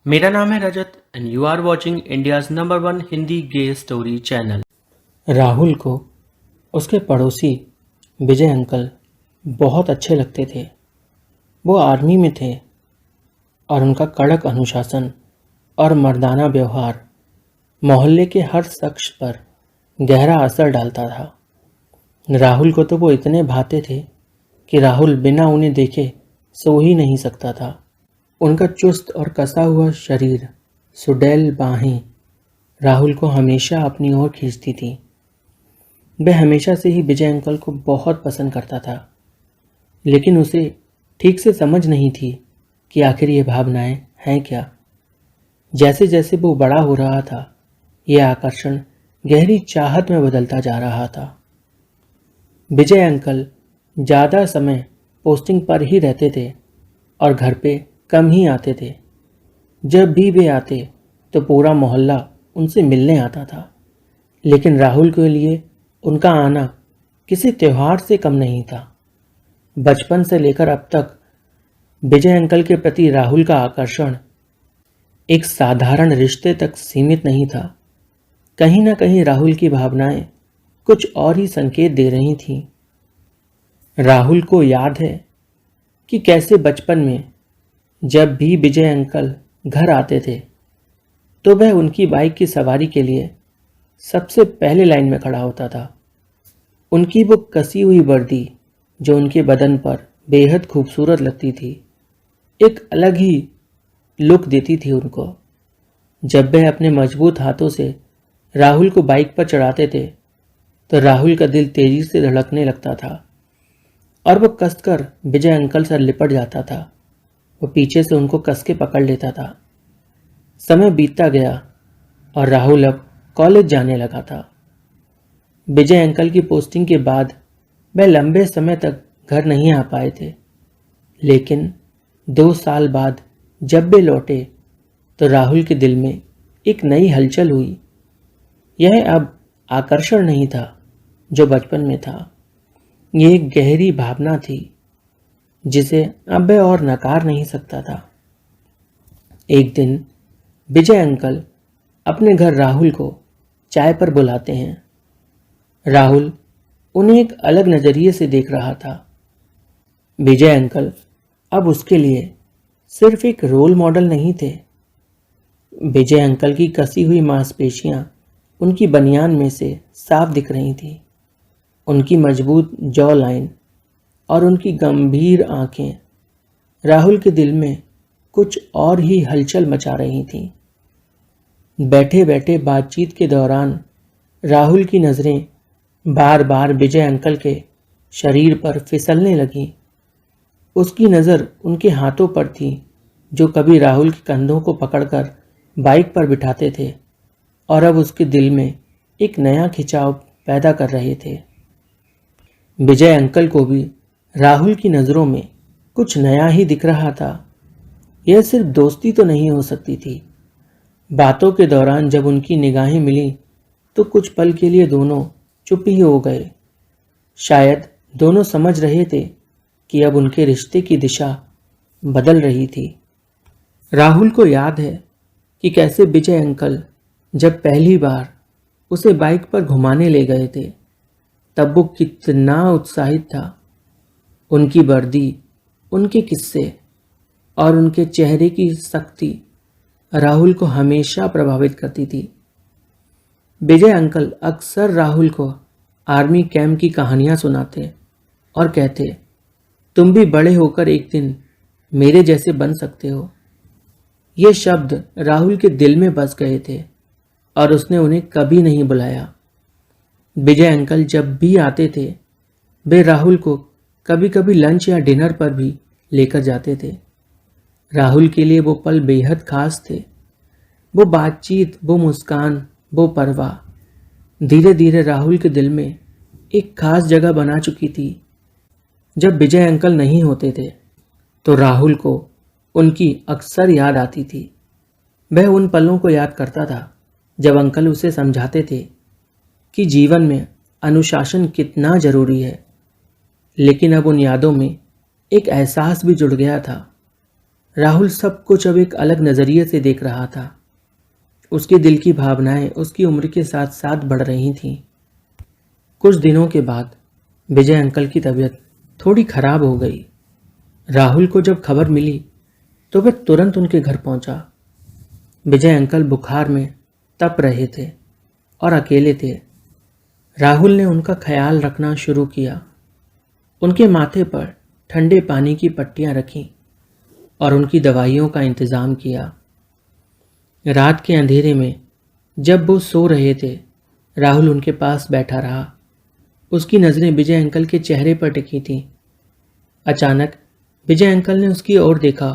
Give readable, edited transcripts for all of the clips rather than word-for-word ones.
मेरा नाम है Rajat and you are watching India's number one Hindi gay story channel. Rahul को उसके पड़ोसी विजय अंकल बहुत अच्छे लगते थे। वो आर्मी में थे और उनका कड़क अनुशासन और मर्दाना व्यवहार मोहल्ले के हर शख्स पर गहरा असर डालता था। राहुल को तो वो इतने भाते थे कि राहुल बिना उन्हें देखे सो ही नहीं सकता था। उनका चुस्त और कसा हुआ शरीर, सुडैल बाहें राहुल को हमेशा अपनी ओर खींचती थी। वह हमेशा से ही विजय अंकल को बहुत पसंद करता था, लेकिन उसे ठीक से समझ नहीं थी कि आखिर ये भावनाएं हैं क्या। जैसे जैसे वो बड़ा हो रहा था, यह आकर्षण गहरी चाहत में बदलता जा रहा था। विजय अंकल ज़्यादा समय पोस्टिंग पर ही रहते थे और घर पे कम ही आते थे। जब भी वे आते तो पूरा मोहल्ला उनसे मिलने आता था, लेकिन राहुल के लिए उनका आना किसी त्योहार से कम नहीं था। बचपन से लेकर अब तक विजय अंकल के प्रति राहुल का आकर्षण एक साधारण रिश्ते तक सीमित नहीं था। कहीं ना कहीं राहुल की भावनाएं कुछ और ही संकेत दे रही थीं। राहुल को याद है कि कैसे बचपन में जब भी विजय अंकल घर आते थे तो वह उनकी बाइक की सवारी के लिए सबसे पहले लाइन में खड़ा होता था। उनकी वो कसी हुई वर्दी जो उनके बदन पर बेहद खूबसूरत लगती थी, एक अलग ही लुक देती थी उनको। जब वह अपने मजबूत हाथों से राहुल को बाइक पर चढ़ाते थे तो राहुल का दिल तेजी से धड़कने लगता था और वो कसकर विजय अंकल से लिपट जाता था। वो पीछे से उनको कस के पकड़ लेता था। समय बीतता गया और राहुल अब कॉलेज जाने लगा था। विजय अंकल की पोस्टिंग के बाद वह लंबे समय तक घर नहीं आ पाए थे, लेकिन 2 साल बाद जब वे लौटे तो राहुल के दिल में एक नई हलचल हुई। यह अब आकर्षण नहीं था जो बचपन में था, यह एक गहरी भावना थी जिसे अब वह और नकार नहीं सकता था। एक दिन विजय अंकल अपने घर राहुल को चाय पर बुलाते हैं। राहुल उन्हें एक अलग नजरिए से देख रहा था। विजय अंकल अब उसके लिए सिर्फ एक रोल मॉडल नहीं थे। विजय अंकल की कसी हुई मांसपेशियां उनकी बनियान में से साफ दिख रही थी। उनकी मजबूत जॉ लाइन और उनकी गंभीर आंखें राहुल के दिल में कुछ और ही हलचल मचा रही थीं। बैठे बैठे बातचीत के दौरान राहुल की नज़रें बार बार विजय अंकल के शरीर पर फिसलने लगीं। उसकी नज़र उनके हाथों पर थी जो कभी राहुल के कंधों को पकड़कर बाइक पर बिठाते थे और अब उसके दिल में एक नया खिंचाव पैदा कर रहे थे। विजय अंकल को भी राहुल की नज़रों में कुछ नया ही दिख रहा था। यह सिर्फ दोस्ती तो नहीं हो सकती थी। बातों के दौरान जब उनकी निगाहें मिली तो कुछ पल के लिए दोनों चुप ही हो गए। शायद दोनों समझ रहे थे कि अब उनके रिश्ते की दिशा बदल रही थी। राहुल को याद है कि कैसे विजय अंकल जब पहली बार उसे बाइक पर घुमाने ले गए थे तब वो कितना उत्साहित था। उनकी वर्दी, उनके किस्से और उनके चेहरे की सख्ती राहुल को हमेशा प्रभावित करती थी। विजय अंकल अक्सर राहुल को आर्मी कैंप की कहानियां सुनाते और कहते, तुम भी बड़े होकर एक दिन मेरे जैसे बन सकते हो। ये शब्द राहुल के दिल में बस गए थे और उसने उन्हें कभी नहीं बुलाया। विजय अंकल जब भी आते थे वे राहुल को कभी कभी लंच या डिनर पर भी लेकर जाते थे। राहुल के लिए वो पल बेहद खास थे। वो बातचीत, वो मुस्कान, वो परवाह धीरे धीरे राहुल के दिल में एक खास जगह बना चुकी थी। जब विजय अंकल नहीं होते थे तो राहुल को उनकी अक्सर याद आती थी। वह उन पलों को याद करता था जब अंकल उसे समझाते थे कि जीवन में अनुशासन कितना जरूरी है, लेकिन अब उन यादों में एक एहसास भी जुड़ गया था। राहुल सब कुछ अब एक अलग नज़रिए से देख रहा था। उसके दिल की भावनाएं उसकी उम्र के साथ साथ बढ़ रही थीं। कुछ दिनों के बाद विजय अंकल की तबीयत थोड़ी खराब हो गई। राहुल को जब खबर मिली तो वह तुरंत उनके घर पहुंचा। विजय अंकल बुखार में तप रहे थे और अकेले थे। राहुल ने उनका ख्याल रखना शुरू किया। उनके माथे पर ठंडे पानी की पट्टियां रखीं और उनकी दवाइयों का इंतज़ाम किया। रात के अंधेरे में जब वो सो रहे थे, राहुल उनके पास बैठा रहा। उसकी नज़रें विजय अंकल के चेहरे पर टिकी थीं। अचानक विजय अंकल ने उसकी ओर देखा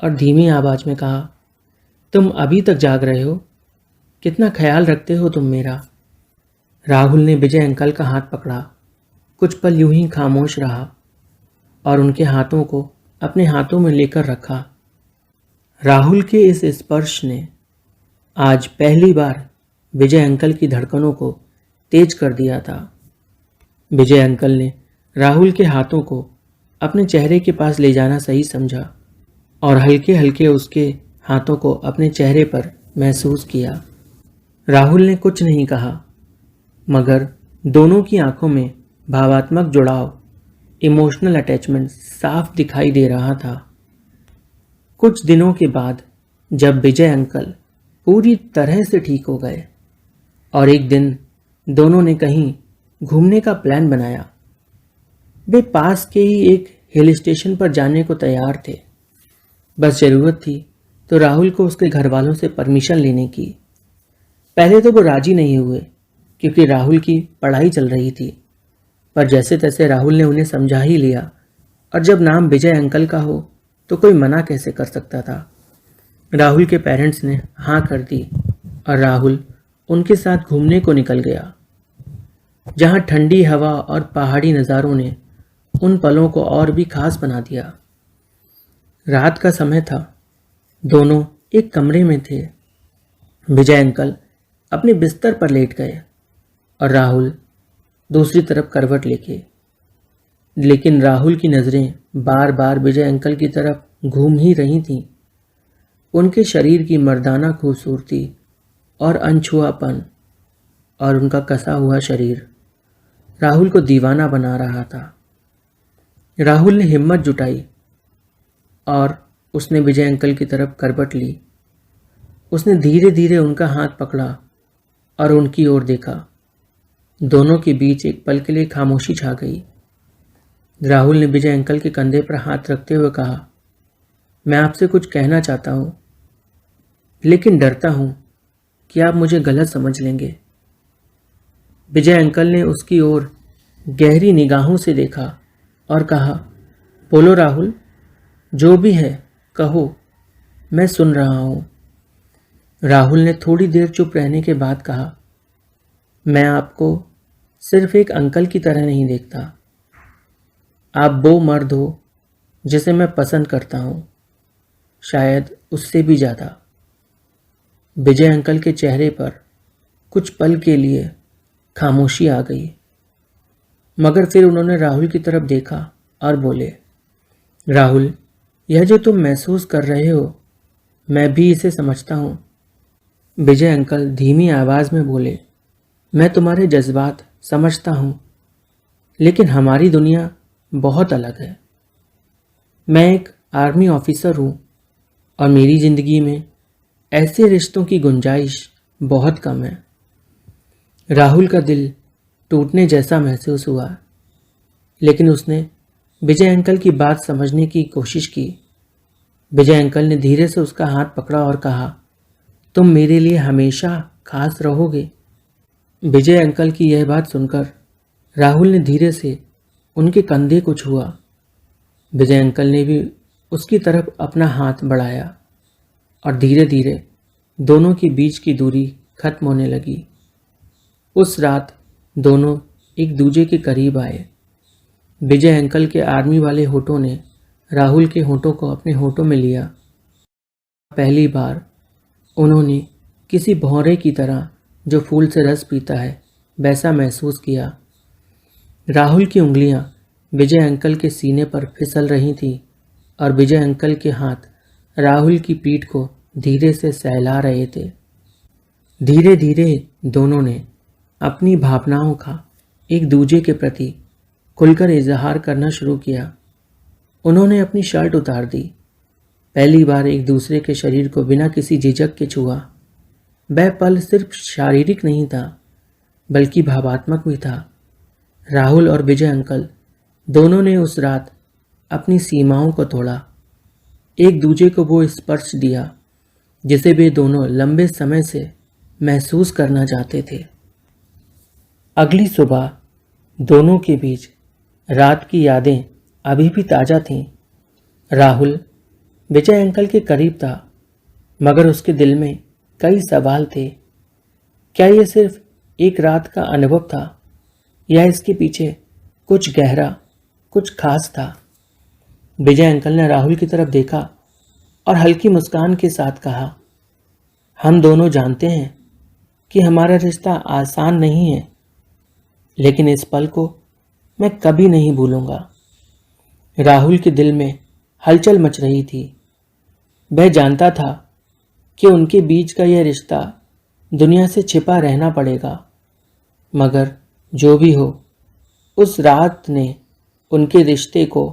और धीमी आवाज़ में कहा, तुम अभी तक जाग रहे हो? कितना ख्याल रखते हो तुम मेरा। राहुल ने विजय अंकल का हाथ पकड़ा। कुछ पल यूं ही खामोश रहा और उनके हाथों को अपने हाथों में लेकर रखा। राहुल के इस स्पर्श ने आज पहली बार विजय अंकल की धड़कनों को तेज कर दिया था। विजय अंकल ने राहुल के हाथों को अपने चेहरे के पास ले जाना सही समझा और हल्के हल्के उसके हाथों को अपने चेहरे पर महसूस किया। राहुल ने कुछ नहीं कहा, मगर दोनों की आंखों में भावात्मक जुड़ाव, इमोशनल अटैचमेंट साफ दिखाई दे रहा था। कुछ दिनों के बाद जब विजय अंकल पूरी तरह से ठीक हो गए और एक दिन दोनों ने कहीं घूमने का प्लान बनाया। वे पास के ही एक हिल स्टेशन पर जाने को तैयार थे। बस ज़रूरत थी तो राहुल को उसके घर वालों से परमिशन लेने की। पहले तो वो राजी नहीं हुए क्योंकि राहुल की पढ़ाई चल रही थी, पर जैसे तैसे राहुल ने उन्हें समझा ही लिया और जब नाम विजय अंकल का हो तो कोई मना कैसे कर सकता था। राहुल के पेरेंट्स ने हाँ कर दी और राहुल उनके साथ घूमने को निकल गया, जहाँ ठंडी हवा और पहाड़ी नज़ारों ने उन पलों को और भी खास बना दिया। रात का समय था। दोनों एक कमरे में थे। विजय अंकल अपने बिस्तर पर लेट गए और राहुल दूसरी तरफ करवट लेके। लेकिन राहुल की नज़रें बार बार विजय अंकल की तरफ घूम ही रही थीं। उनके शरीर की मर्दाना खूबसूरती और अनछुआपन और उनका कसा हुआ शरीर राहुल को दीवाना बना रहा था। राहुल ने हिम्मत जुटाई और उसने विजय अंकल की तरफ करवट ली। उसने धीरे धीरे उनका हाथ पकड़ा और उनकी ओर देखा। दोनों के बीच एक पल के लिए खामोशी छा गई। राहुल ने विजय अंकल के कंधे पर हाथ रखते हुए कहा, मैं आपसे कुछ कहना चाहता हूँ, लेकिन डरता हूँ कि आप मुझे गलत समझ लेंगे। विजय अंकल ने उसकी ओर गहरी निगाहों से देखा और कहा, बोलो राहुल, जो भी है कहो, मैं सुन रहा हूँ। राहुल ने थोड़ी देर चुप रहने के बाद कहा, मैं आपको सिर्फ एक अंकल की तरह नहीं देखता। आप वो मर्द हो जिसे मैं पसंद करता हूँ, शायद उससे भी ज़्यादा। विजय अंकल के चेहरे पर कुछ पल के लिए खामोशी आ गई, मगर फिर उन्होंने राहुल की तरफ देखा और बोले, राहुल, यह जो तुम महसूस कर रहे हो, मैं भी इसे समझता हूँ। विजय अंकल धीमी आवाज़ में बोले, मैं तुम्हारे जज्बात समझता हूँ, लेकिन हमारी दुनिया बहुत अलग है। मैं एक आर्मी ऑफिसर हूँ और मेरी ज़िंदगी में ऐसे रिश्तों की गुंजाइश बहुत कम है। राहुल का दिल टूटने जैसा महसूस हुआ, लेकिन उसने विजय अंकल की बात समझने की कोशिश की। विजय अंकल ने धीरे से उसका हाथ पकड़ा और कहा, तुम मेरे लिए हमेशा खास रहोगे। विजय अंकल की यह बात सुनकर राहुल ने धीरे से उनके कंधे को छुआ। विजय अंकल ने भी उसकी तरफ अपना हाथ बढ़ाया और धीरे धीरे दोनों के बीच की दूरी खत्म होने लगी। उस रात दोनों एक दूजे के करीब आए। विजय अंकल के आर्मी वाले होठों ने राहुल के होठों को अपने होठों में लिया। पहली बार उन्होंने किसी भौरे की तरह जो फूल से रस पीता है वैसा महसूस किया। राहुल की उंगलियां विजय अंकल के सीने पर फिसल रही थीं और विजय अंकल के हाथ राहुल की पीठ को धीरे से सहला रहे थे। धीरे धीरे दोनों ने अपनी भावनाओं का एक दूजे के प्रति खुलकर इजहार करना शुरू किया। उन्होंने अपनी शर्ट उतार दी। पहली बार एक दूसरे के शरीर को बिना किसी झिझक के छुआ। वह पल सिर्फ शारीरिक नहीं था बल्कि भावात्मक भी था। राहुल और विजय अंकल दोनों ने उस रात अपनी सीमाओं को तोड़ा। एक दूजे को वो स्पर्श दिया जिसे वे दोनों लंबे समय से महसूस करना चाहते थे। अगली सुबह दोनों के बीच रात की यादें अभी भी ताज़ा थीं। राहुल विजय अंकल के करीब था मगर उसके दिल में कई सवाल थे। क्या ये सिर्फ एक रात का अनुभव था या इसके पीछे कुछ गहरा, कुछ खास था? विजय अंकल ने राहुल की तरफ देखा और हल्की मुस्कान के साथ कहा, हम दोनों जानते हैं कि हमारा रिश्ता आसान नहीं है, लेकिन इस पल को मैं कभी नहीं भूलूंगा। राहुल के दिल में हलचल मच रही थी। वह जानता था कि उनके बीच का यह रिश्ता दुनिया से छिपा रहना पड़ेगा, मगर जो भी हो, उस रात ने उनके रिश्ते को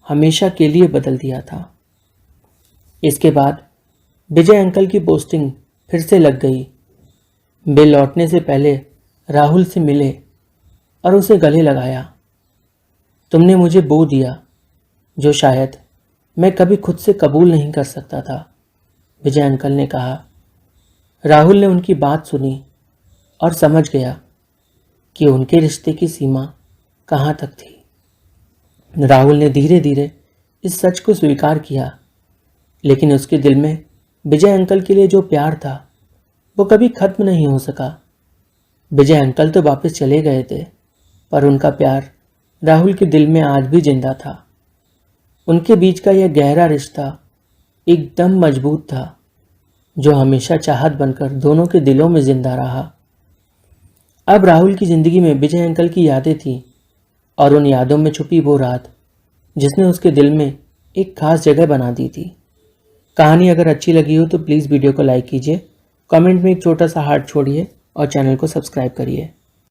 हमेशा के लिए बदल दिया था। इसके बाद विजय अंकल की पोस्टिंग फिर से लग गई। वे लौटने से पहले राहुल से मिले और उसे गले लगाया। तुमने मुझे वो दिया जो शायद मैं कभी खुद से कबूल नहीं कर सकता था, विजय अंकल ने कहा। राहुल ने उनकी बात सुनी और समझ गया कि उनके रिश्ते की सीमा कहाँ तक थी। राहुल ने धीरे धीरे इस सच को स्वीकार किया, लेकिन उसके दिल में विजय अंकल के लिए जो प्यार था वो कभी खत्म नहीं हो सका। विजय अंकल तो वापस चले गए थे, पर उनका प्यार राहुल के दिल में आज भी जिंदा था। उनके बीच का यह गहरा रिश्ता एकदम मजबूत था, जो हमेशा चाहत बनकर दोनों के दिलों में जिंदा रहा। अब राहुल की जिंदगी में विजय अंकल की यादें थीं और उन यादों में छुपी वो रात जिसने उसके दिल में एक खास जगह बना दी थी। कहानी अगर अच्छी लगी हो तो प्लीज़ वीडियो को लाइक कीजिए, कमेंट में एक छोटा सा हार्ट छोड़िए और चैनल को सब्सक्राइब करिए।